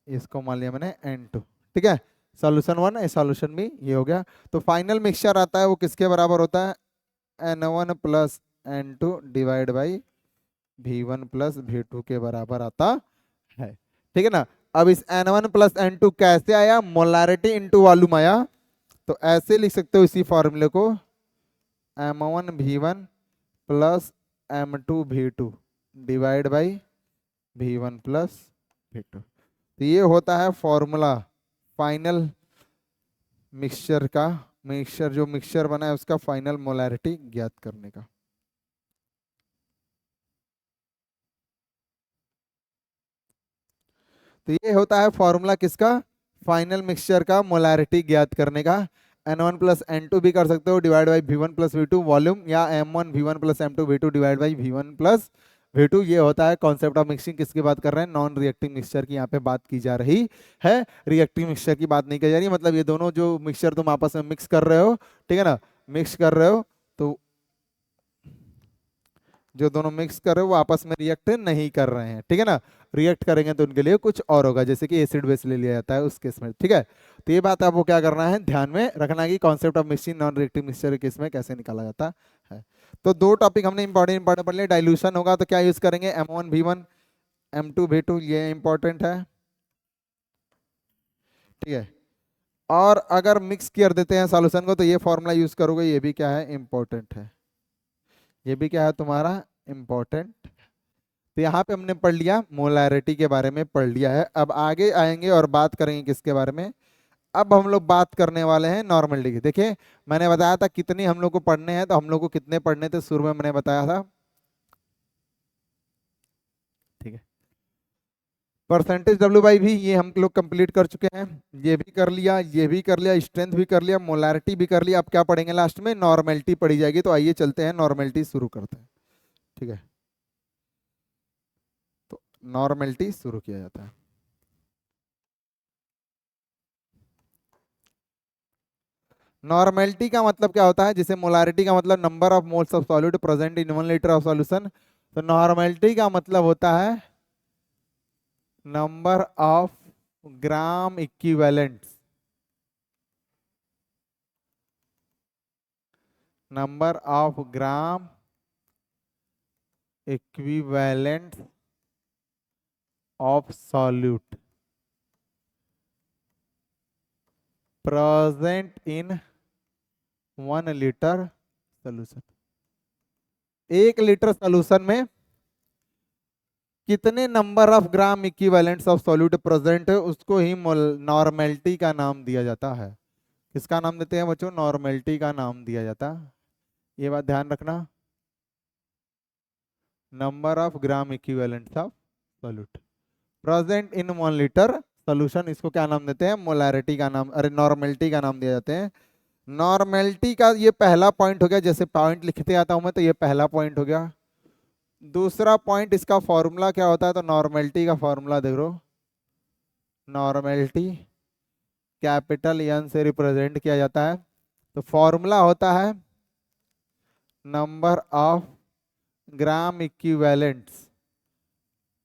इसको मान लिया मैंने N2। ठीक है, सॉल्यूशन 1 सॉल्यूशन भी ये हो गया। तो फाइनल मिक्सचर आता है वो किसके बराबर होता है, N1 plus N2 divide by V1 plus V2 के बराबर आता है। ठीक है ना। अब इस N1 प्लस N2 कैसे आया, मोलारिटी इंटू वॉल्यूम आया, तो ऐसे लिख सकते हो इसी फॉर्मूले को, M1 V1 plus M2 V2 divide by V1 plus V2। तो ये होता है फॉर्मूला फाइनल मिक्सचर का, मिक्सचर जो मिक्सचर बना है उसका फाइनल मोलारिटी ज्ञात करने का। तो ये होता है फॉर्मूला किसका, फाइनल मिक्सचर का मोलारिटी ज्ञात करने का। N1 प्लस N2 भी कर सकते हो divide by V1 plus V2 volume, या M1 V1 plus M2 V2 divide by V1 plus V2। ये होता है कॉन्सेप्ट ऑफ मिक्सिंग। किसकी बात कर रहे हैं, नॉन रिएक्टिंग मिक्सचर की यहाँ पे बात की जा रही है, रिएक्टिंग मिक्सचर की बात नहीं की जा रही। मतलब ये दोनों जो मिक्सचर तुम आपस में मिक्स कर रहे हो, ठीक है ना, मिक्स कर रहे हो, तो जो दोनों मिक्स कर रहे हो वो आपस में रिएक्ट नहीं कर रहे हैं, ठीक है ना। रिएक्ट करेंगे तो उनके लिए कुछ और होगा, जैसे कि एसिड बेस ले लिया जाता है उस केस में, ठीक है। तो ये बात आपको क्या करना है, ध्यान में रखना है कि concept of mixing non reactive mixture के केस में कैसे निकाला जाता है। तो दो टॉपिक हमने इंपॉर्टेंट पढ़ लिए। डाइल्यूशन होगा तो क्या यूज करेंगे, M1 V1 M2 V2, ये इंपॉर्टेंट है, ठीक है। और अगर मिक्स कर देते हैं सॉल्यूशन को तो ये फॉर्मूला यूज करोगे, ये भी क्या है, इंपॉर्टेंट है, ये भी क्या है तुम्हारा इंपॉर्टेंट। तो यहाँ पे हमने पढ़ लिया, मोलैरिटी के बारे में पढ़ लिया है। अब आगे आएंगे और बात करेंगे किसके बारे में, अब हम लोग बात करने वाले हैं नॉर्मलिटी की। देखिए मैंने बताया था कितने हम लोग को पढ़ने हैं, तो हम लोग को कितने पढ़ने थे शुरू में मैंने बताया था, ठीक है। परसेंटेज डब्ल्यू बाई भी ये हम लोग कंप्लीट कर चुके हैं, ये भी कर लिया, ये भी कर लिया, स्ट्रेंथ भी कर लिया, मोलैरिटी भी कर लिया। अब क्या पढ़ेंगे लास्ट में, नॉर्मेलिटी पढ़ी जाएगी। तो आइए चलते हैं नॉर्मेलिटी शुरू करते हैं, ठीक है। तो नॉर्मेलिटी शुरू किया जाता है। नॉर्मेलिटी का मतलब क्या होता है, जैसे मोलारिटी का मतलब number of moles of solute present in 1 litre of solution, तो नॉर्मेलिटी का मतलब होता है number of gram equivalents, number of gram equivalents of solute present in 1 litre solution. 1 litre solution में कितने number of gram equivalents of solute present है, उसको ही normality का नाम दिया जाता है। किसका नाम देते हैं बच्चों, नॉर्मेलिटी का नाम दिया जाता है। ये बात ध्यान रखना, number of gram equivalents of solute present in 1 litre solution, इसको क्या नाम देते हैं, मोलैरिटी का नाम, अरे नॉर्मेलिटी का नाम दिया जाते हैं। नॉर्मेलिटी का ये पहला पॉइंट हो गया, जैसे पॉइंट लिखते आता हूं मैं, तो ये पहला पॉइंट हो गया। दूसरा पॉइंट, इसका फॉर्मूला क्या होता है, तो नॉर्मेलिटी का फॉर्मूला देख लो, नॉर्मेलिटी कैपिटल एन से रिप्रेजेंट किया जाता है। तो फॉर्मूला होता है number of gram equivalents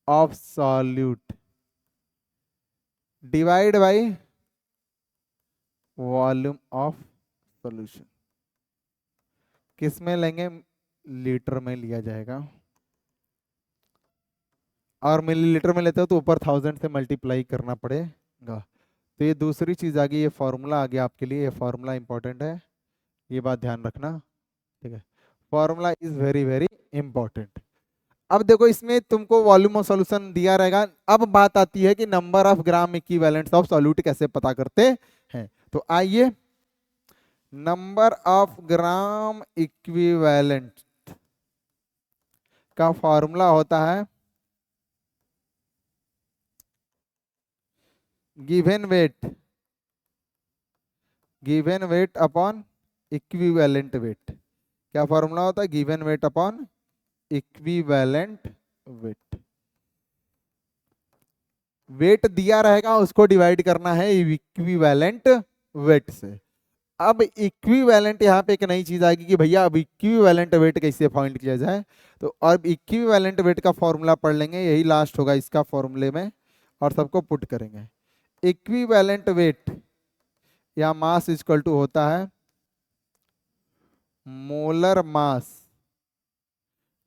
of solute divide by volume of solution. किस में लेंगे, लीटर में लिया जाएगा। और मिलीलीटर में लेते हो तो ऊपर 1000 से मल्टीप्लाई करना पड़ेगा। तो ये दूसरी चीज़ आ गई, ये फॉर्मूला आ गया आपके लिए, ये फॉर्मूला इंपॉर्टेंट है, ये बात ध्यान रखना, ठीक है। Formula is very very important. अब देखो इसमें तुमको वॉल्यूम ऑफ सॉल्यूशन दिया रहेगा। अब बात आती है कि number of gram equivalent of solute कैसे पता करते हैं। तो आइए, नंबर ऑफ ग्राम इक्विवेलेंट का फॉर्मूला होता है given weight upon equivalent weight. क्या फॉर्मूला होता है? Given weight upon equivalent weight. Weight दिया रहेगा, उसको डिवाइड करना है इक्विवेलेंट वेट से। अब इक्विवेलेंट यहाँ पे एक नई चीज आएगी कि भैया अब इक्विवेलेंट वेट कैसे फाइंड किया जाए। तो अब इक्विवेलेंट वेट का फॉर्मूला पढ़ लेंगे, यही लास्ट होगा इसका फॉर्मूले में, और सबको पुट करेंगे। इक्विवेलेंट वेट या मास इक्वल टू होता है molar mass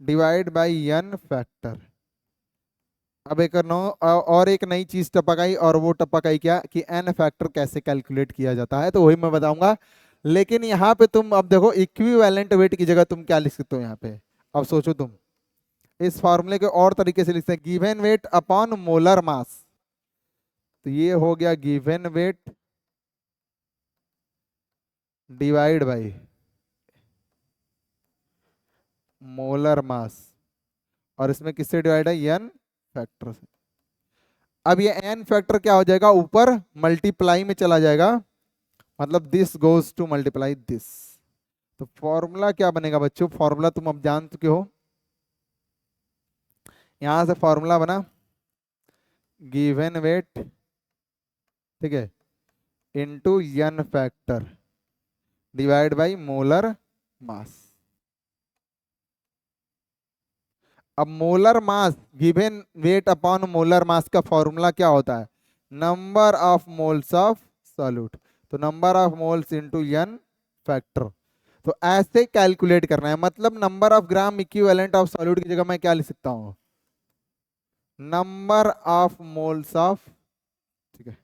divide by n factor. अब एक और एक नई चीज टपक आई, और वो टपक आई क्या कि एन फैक्टर कैसे कैलकुलेट किया जाता है, तो वही मैं बताऊंगा। लेकिन यहाँ पे तुम अब देखो इक्विवेलेंट वेट की जगह तुम क्या लिख सकते हो यहाँ पे। अब सोचो तुम, इस फॉर्मूले को और तरीके से लिखते हैं, गिवन वेट अपॉन मोलर मास। तो ये हो गया given weight divide by molar mass, और इसमें किससे डिवाइड है? एन फैक्टर से। अब ये एन फैक्टर क्या हो जाएगा? ऊपर मल्टीप्लाई में चला जाएगा, मतलब this goes to multiply this. तो फॉर्मूला क्या बनेगा बच्चों? फॉर्मूला तुम अब जान चुके हो, यहां से फॉर्मूला बना गिवन वेट, ठीक है, into N factor divide by molar mass. अब molar mass given weight upon molar mass का फॉर्मूला क्या होता है? Number of moles of solute. तो number of moles into N factor. तो ऐसे कैलकुलेट करना है, मतलब number of gram equivalent of solute की जगह मैं क्या लिख सकता हूं? नंबर ऑफ मोल्स ऑफ, ठीक है,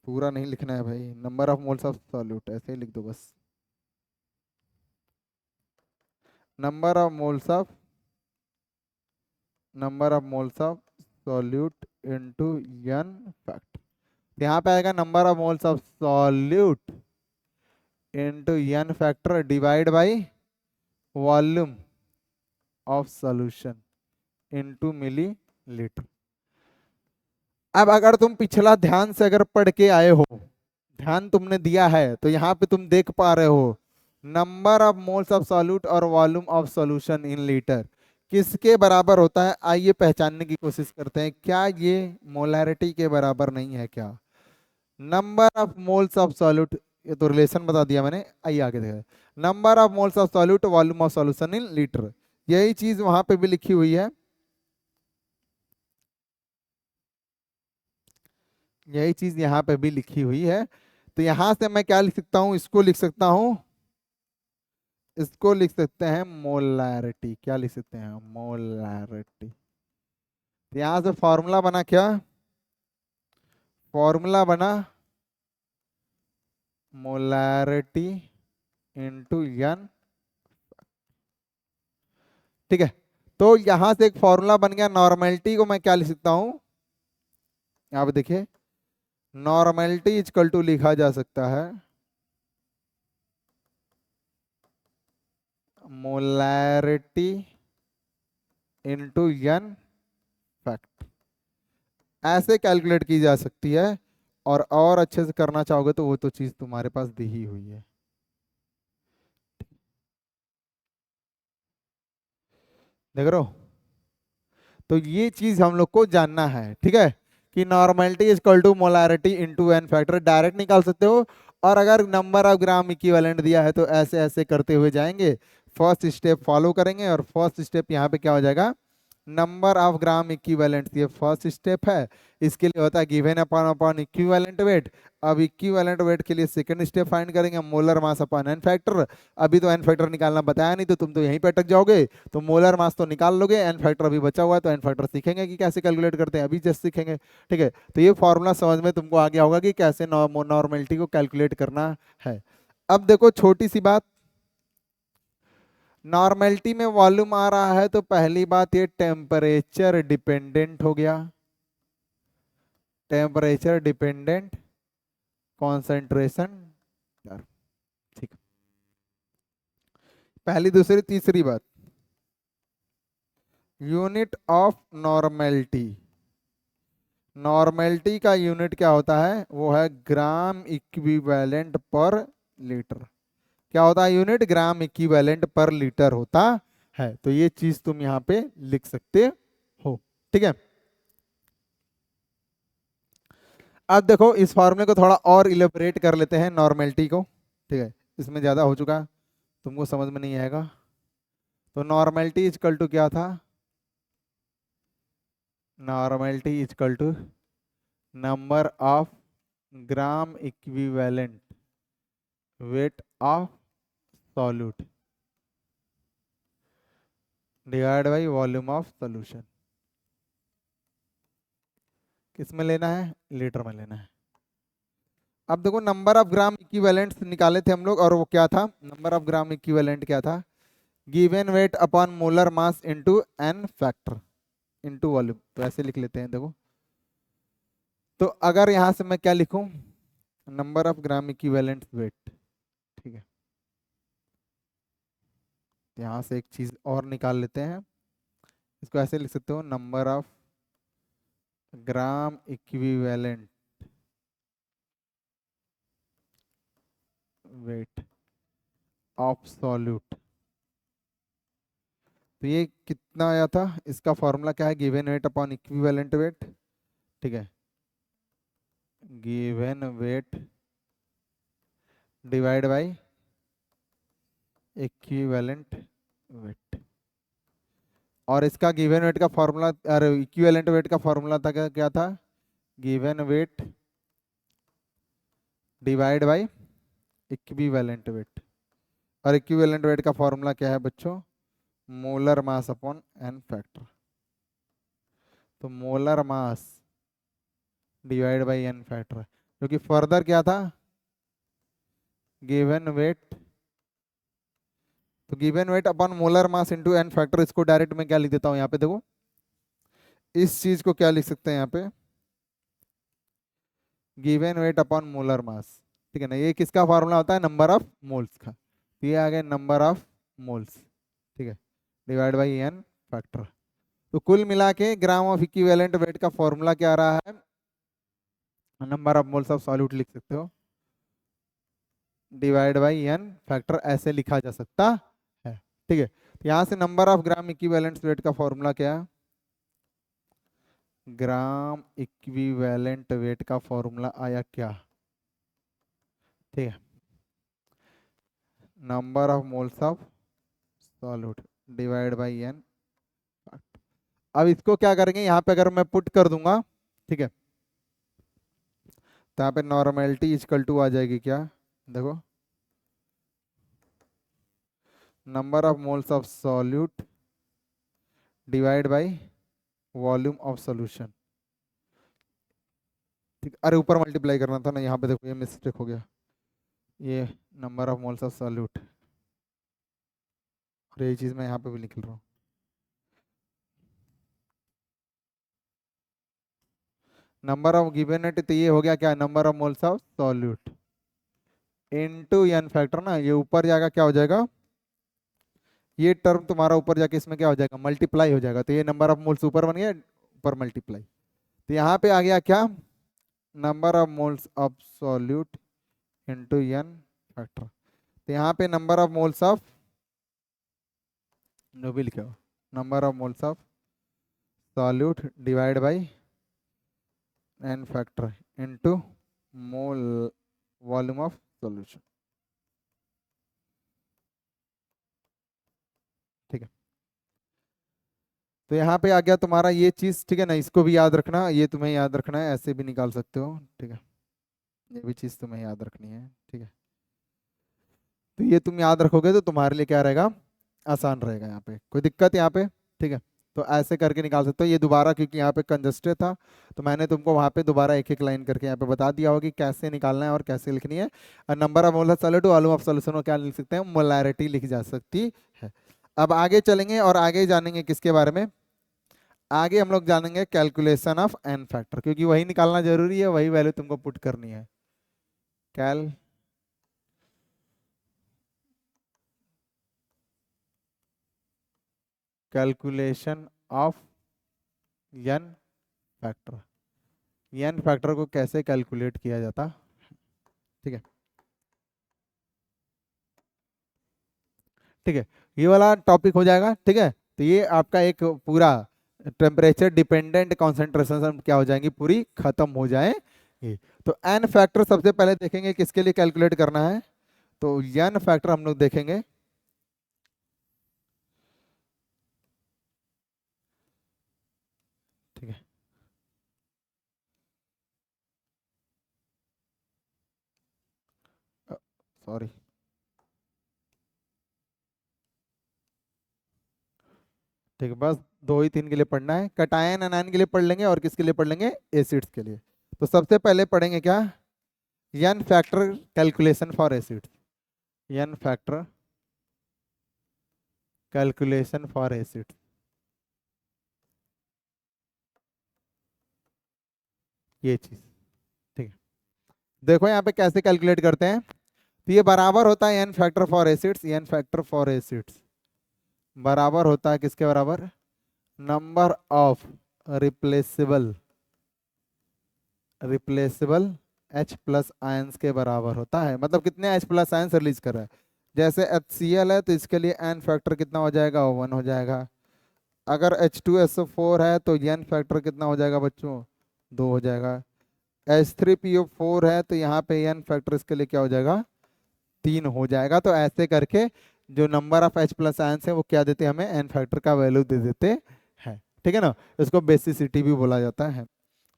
पूरा नहीं लिखना है भाई, number of moles of solute ऐसे ही लिख दो बस। Number of moles of solute into N factor. यहाँ पे आएगा number of moles of solute into N factor divide by volume of solution into millilitre. अब अगर तुम पिछला ध्यान से अगर पढ़ के आए हो, ध्यान तुमने दिया है, तो यहाँ पे तुम देख पा रहे हो number of moles of solute और volume of solution in litre किसके बराबर होता है। आइए पहचानने की कोशिश करते हैं, क्या ये मोलैरिटी के बराबर नहीं है क्या? Number of moles of solute, ये तो रिलेशन बता दिया मैंने, आइए आगे देखा, number of moles of solute volume of solution in litre, यही चीज वहां पे भी लिखी हुई है, यही चीज यहाँ पे भी लिखी हुई है। तो यहां से मैं क्या लिख सकता हूँ? इसको लिख सकता हूं, इसको लिख सकते हैं मोलैरिटी। क्या लिख सकते हैं? मोलैरिटी। यहां से फॉर्मूला बना क्या? फॉर्मूला बना मोलैरिटी इंटू एन, ठीक है। तो यहां से एक फॉर्मूला बन गया। नॉर्मेलिटी को मैं क्या लिख सकता हूं? यहां पे देखिए, नॉर्मेलिटी इक्वल टू लिखा जा सकता है मोलैरिटी इंटू एन फैक्ट। ऐसे कैलकुलेट की जा सकती है, और अच्छे से करना चाहोगे तो वो तो चीज तुम्हारे पास दी ही हुई है। देख रहे हो? तो ये चीज हम लोग को जानना है, ठीक है, कि normality is equal to molarity into N factor. Direct निकाल सकते हो, और अगर नंबर ऑफ ग्राम इक्विवेलेंट दिया है तो ऐसे ऐसे करते हुए जाएंगे, फर्स्ट स्टेप फॉलो करेंगे, और फर्स्ट स्टेप यहाँ पे क्या हो जाएगा? नंबर ऑफ ग्राम इक्विवेलेंट, ये फर्स्ट स्टेप है। इसके लिए होता है given upon upon equivalent weight. अब इक्विवेलेंट वेट के लिए सेकंड स्टेप फाइंड करेंगे, molar mass upon n factor. अभी तो एन फैक्टर निकालना बताया नहीं, तो तुम तो यहीं पे अटक जाओगे। तो मोलर मास तो निकाल लोगे, एन फैक्टर अभी बचा हुआ है, तो एन फैक्टर सीखेंगे कि कैसे कैलकुलेट करते हैं, अभी जस्ट सीखेंगे। ठीक है, तो ये फॉर्मूला समझ में तुमको आ गया होगा कि कैसे नॉर्मेलिटी को कैलकुलेट करना है। अब देखो छोटी सी बात, नॉर्मेलिटी में वॉल्यूम आ रहा है तो पहली बात ये टेम्परेचर डिपेंडेंट हो गया, टेम्परेचर डिपेंडेंट कॉन्सेंट्रेशन। ठीक, पहली दूसरी तीसरी बात, यूनिट ऑफ नॉर्मेलिटी, नॉर्मेलिटी का यूनिट क्या होता है, वो है ग्राम इक्विवेलेंट पर लीटर। क्या होता है यूनिट, ग्राम इक्विवेलेंट पर लीटर होता है। तो ये चीज तुम यहाँ पे लिख सकते हो। ठीक है, अब देखो इस फॉर्मूले को थोड़ा और इलेबोरेट कर लेते हैं नॉर्मेलिटी को। ठीक है, इसमें ज्यादा हो चुका, तुमको समझ में नहीं आएगा। तो नॉर्मेलिटी इजकल टू क्या था, normality is equal to number of gram equivalent weight of solute divide by volume of solution. किस में लेना है, लीटर में लेना है। अब देखो नंबर ऑफ ग्राम इक्विवेलेंट निकाले थे हम लोग, और वो क्या था, नंबर ऑफ ग्राम इक्विवेलेंट क्या था, given weight upon molar mass into N factor into volume. तो ऐसे लिख लेते हैं देखो। तो अगर यहां से मैं क्या लिखूं, number of gram equivalent weight. ठीक है, यहां से एक चीज और निकाल लेते हैं, इसको ऐसे लिख सकते हो, number of gram equivalent weight of solute. तो ये कितना आया था, इसका फॉर्मूला क्या है, given weight upon equivalent weight. ठीक है, given weight divide by equivalent weight. और इसका गिवन वेट का फॉर्मूला, अरे इक्विवेलेंट वेट का फॉर्मूला था, क्या क्या था, given weight divide by equivalent weight. और इक्विवेलेंट वेट का फॉर्मूला क्या है बच्चों, molar mass upon n factor. तो molar mass divide by n factor, क्योंकि फर्दर क्या था, गिवन वेट, तो given weight upon molar mass into N factor. इसको डायरेक्ट मैं क्या लिख देता हूँ यहाँ पे देखो, इस चीज को क्या लिख सकते हैं यहाँ पे, गिवन वेट अपॉन मोलर मास। ठीक है ना, ये किसका फार्मूला होता है, नंबर ऑफ मोल्स का। तो ये आ गया नंबर ऑफ मोल्स। ठीक है, डिवाइड बाई एन फैक्टर। तो कुल मिला के ग्राम ऑफ इक्विवेलेंट वेट का फॉर्मूला क्या आ रहा है, number of moles of solute लिख सकते हो, डिवाइड बाई एन फैक्टर, ऐसे लिखा जा सकता है। ठीक है, तो यहाँ से number of gram equivalent weight का फॉर्मूला क्या है, ग्राम इक्विवेलेंट वेट का फॉर्मूला आया क्या, ठीक है, number of moles of solute divide by n. अब इसको क्या करेंगे, यहाँ पे अगर मैं पुट कर दूंगा, ठीक है, तो यहाँ पे नॉर्मेलिटी इजकल टू आ जाएगी क्या, देखो, number of moles of solute divide by volume of solution. ठीक, अरे ऊपर मल्टीप्लाई करना था ना, यहाँ पे देखो ये मिस्टेक हो गया, ये number of moles of solute, और यही चीज मैं यहाँ पे भी लिख रहा हूँ, नंबर ऑफ गिवन इट, तो ये हो गया क्या, number of moles of solute into N factor ना, ये ऊपर जाएगा क्या हो जाएगा, ये टर्म तुम्हारा ऊपर जाके इसमें क्या हो जाएगा, मल्टीप्लाई हो जाएगा। तो ये नंबर ऑफ मोल्स ऊपर बन गया, ऊपर मल्टीप्लाई। तो यहाँ पे आ गया क्या, number of moles of solute into N factor. तो यहाँ पे नंबर ऑफ मोल्स ऑफ, जो भी लिखा हो, number of moles of solute divide by n factor into mole volume of solution. ठीक है, तो यहाँ पे आ गया तुम्हारा ये चीज, ठीक है ना, इसको भी याद रखना, ये तुम्हें याद रखना है, ऐसे भी निकाल सकते हो, ठीक है, ये भी चीज तुम्हें याद रखनी है, ठीक है। तो ये तुम याद रखोगे तो तुम्हारे लिए क्या रहेगा, आसान रहेगा, यहाँ पे कोई दिक्कत यहाँ पे, ठीक है। तो ऐसे करके निकाल सकते हो ये दोबारा, क्योंकि यहाँ पे कंजस्टेड था तो मैंने तुमको वहाँ पे दोबारा एक एक लाइन करके यहाँ पे बता दिया होगा कि कैसे निकालना है और कैसे लिखनी है। और number of molar solid to volume of solution को क्या लिख सकते हैं, मोलैरिटी लिखी जा सकती है। अब आगे चलेंगे और आगे जानेंगे किसके बारे में, आगे हम लोग जानेंगे कैलकुलेशन ऑफ एन फैक्टर, क्योंकि वही निकालना जरूरी है, वही वैल्यू तुमको पुट करनी है। Cal calculation of N factor, N factor को कैसे कैलकुलेट किया जाता, ठीक है, ठीक है, ये वाला टॉपिक हो जाएगा, ठीक है। तो ये आपका एक पूरा टेम्परेचर डिपेंडेंट कॉन्सेंट्रेशन क्या हो जाएंगी, पूरी खत्म हो जाएंगी। तो एन फैक्टर सबसे पहले देखेंगे किसके लिए कैलकुलेट करना है, तो एन फैक्टर हम लोग देखेंगे ठीक है, सॉरी, ठीक है, बस दो ही तीन के लिए पढ़ना है, कटायन अनायन के लिए पढ़ लेंगे और किसके लिए पढ़ लेंगे, एसिड्स के लिए। तो सबसे पहले पढ़ेंगे क्या, n factor calculation for acids, n factor calculation for acids, ये चीज, ठीक है। देखो यहाँ पे कैसे कैलकुलेट करते हैं, तो ये बराबर होता है n factor for acids, n factor for acids बराबर होता है किसके बराबर, number of replaceable replaceable H plus ions के बराबर होता है। मतलब कितने H प्लस आयंस रिलीज कर रहा है, जैसे HCl है तो इसके लिए एन फैक्टर कितना हो जाएगा, 1 हो जाएगा। अगर H2SO4 है तो एन फैक्टर कितना हो जाएगा बच्चों, 2 हो जाएगा। H3PO4 है तो यहाँ पे एन फैक्टर इसके लिए क्या हो जाएगा, 3 हो जाएगा। तो ऐसे करके जो number of H plus ions है वो क्या देते हैं, हमें एन फैक्टर का वैल्यू दे देते हैं, ठीक है ना। इसको बेसिसिटी भी बोला जाता है।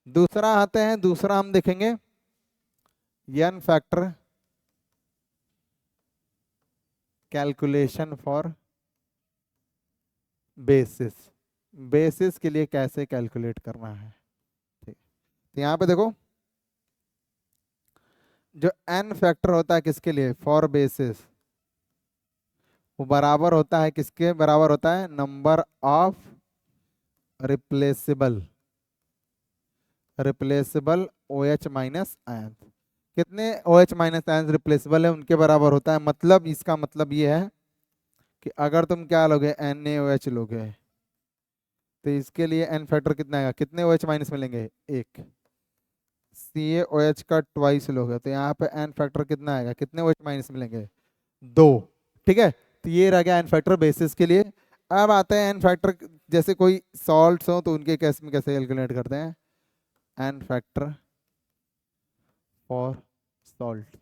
दूसरा आते हैं, दूसरा हम देखेंगे n factor calculation for bases, bases के लिए कैसे कैलकुलेट करना है, ठीक। तो यहाँ पे देखो जो एन फैक्टर होता है किसके लिए, फॉर बेसिस, वो बराबर होता है किसके बराबर होता है, number of replaceable replaceable OH minus ions, कितने OH माइनस आयंस रिप्लेसेबल है उनके बराबर होता है। मतलब इसका मतलब ये है कि अगर तुम क्या लोगे, NaOH लोगे, तो इसके लिए एन फैक्टर कितना आएगा, कितने OH माइनस मिलेंगे, एक। CaOH का ट्वाइस लोगे तो यहाँ पे एन फैक्टर कितना आएगा, कितने OH माइनस मिलेंगे, 2, ठीक है। तो ये रह गया एन फैक्टर बेसिस के लिए। अब आते हैं एन फैक्टर, जैसे कोई सॉल्ट्स हो तो उनके केस में कैसे कैलकुलेट करते हैं, एन फैक्टर फॉर सॉल्ट,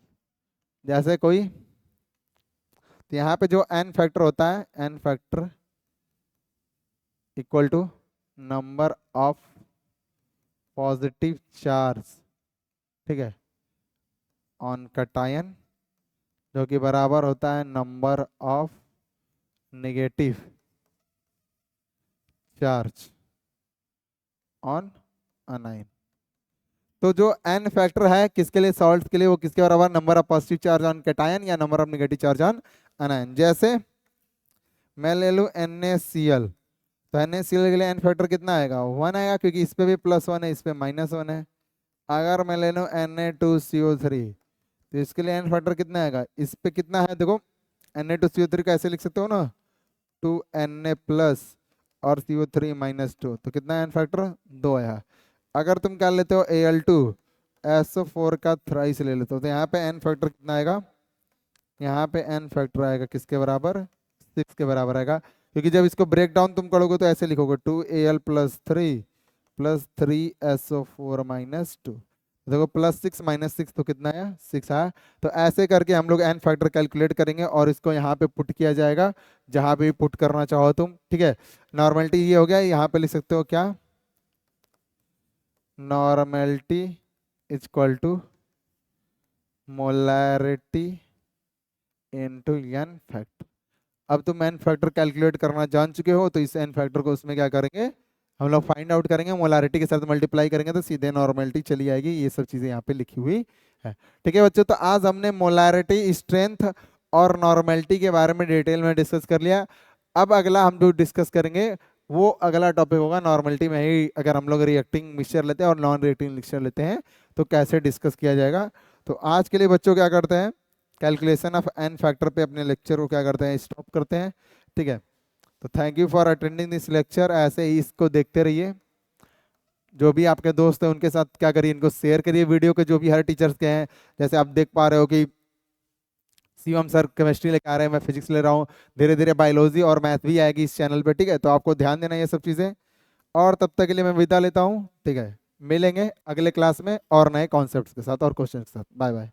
जैसे कोई, तो यहाँ पे जो एन फैक्टर होता है, n factor equal to number of positive charge, ठीक है, ऑन कटायन, जो कि बराबर होता है number of negative charge on anion. तो जो एन फैक्टर है किसके लिए, सॉल्ट के लिए, वो किसके बराबर, number of positive charge on cation या number of negative charge on anion. जैसे मैं ले लूँ NaCl, तो NaCl के लिए एन फैक्टर कितना आएगा, 1 आएगा, क्योंकि इस पे भी +1 है, इस पे -1 है। अगर मैं ले लूँ Na2CO3, तो इसके लिए एन फैक्टर कितना आएगा, इस पे कितना है देखो, Na2CO3 का ऐसे लिख सकते हो ना, 2Na प्लस और CO3 -2, तो कितना एन फैक्टर, 2 आया। अगर तुम क्या लेते हो Al2SO4 का थ्राइस ले लेते हो, तो यहाँ पे एन फैक्टर कितना आएगा, यहाँ पे एन फैक्टर आएगा किसके बराबर, 6 के बराबर आएगा। क्योंकि जब इसको ब्रेक डाउन तुम करोगे तो ऐसे लिखोगे 2Al + 3 + 3SO4 - 2, देखो +6 -6 तो कितना आया, 6 आया। तो ऐसे करके हम लोग एन फैक्टर कैलकुलेट करेंगे और इसको यहाँ पे पुट किया जाएगा जहाँ पे भी पुट करना चाहो तुम, ठीक है। नॉर्मेलिटी ये हो गया, यहाँ पे लिख सकते हो क्या, normality is equal to molarity into N factor. अब तुम एन फैक्टर कैलकुलेट करना जान चुके हो, तो इस एन फैक्टर को उसमें क्या करेंगे, हम लोग फाइंड आउट करेंगे, मोलारिटी के साथ मल्टीप्लाई करेंगे तो सीधे नॉर्मेलिटी चली आएगी। ये सब चीजें यहाँ पे लिखी हुई है, ठीक है बच्चों। तो आज हमने मोलारिटी, स्ट्रेंथ और नॉर्मेलिटी के बारे में डिटेल में डिस्कस कर लिया। अब अगला हम जो डिस्कस करेंगे वो अगला टॉपिक होगा नॉर्मेलिटी में ही, अगर हम लोग रिएक्टिंग मिक्सचर लेते हैं और नॉन रिएक्टिंग मिक्सचर लेते हैं तो कैसे डिस्कस किया जाएगा। तो आज के लिए बच्चों क्या करते हैं, कैलकुलेशन ऑफ एन फैक्टर पे अपने लेक्चर को क्या करते हैं, स्टॉप करते हैं, ठीक है। तो thank you for attending this lecture. ऐसे ही इसको देखते रहिए, जो भी आपके दोस्त हैं उनके साथ क्या करिए, इनको शेयर करिए वीडियो के, जो भी हर टीचर्स के हैं। जैसे आप देख पा रहे हो कि शिवम सर केमिस्ट्री लेकर आ रहे हैं, मैं फिजिक्स ले रहा हूँ, धीरे धीरे बायोलॉजी और मैथ भी आएगी इस चैनल पे, ठीक है। तो आपको ध्यान देना ये सब चीज़ें। और तब तक के लिए मैं विदा लेता हूँ, ठीक है। मिलेंगे अगले क्लास में और नए कॉन्सेप्ट्स के साथ और क्वेश्चन के साथ। Bye bye.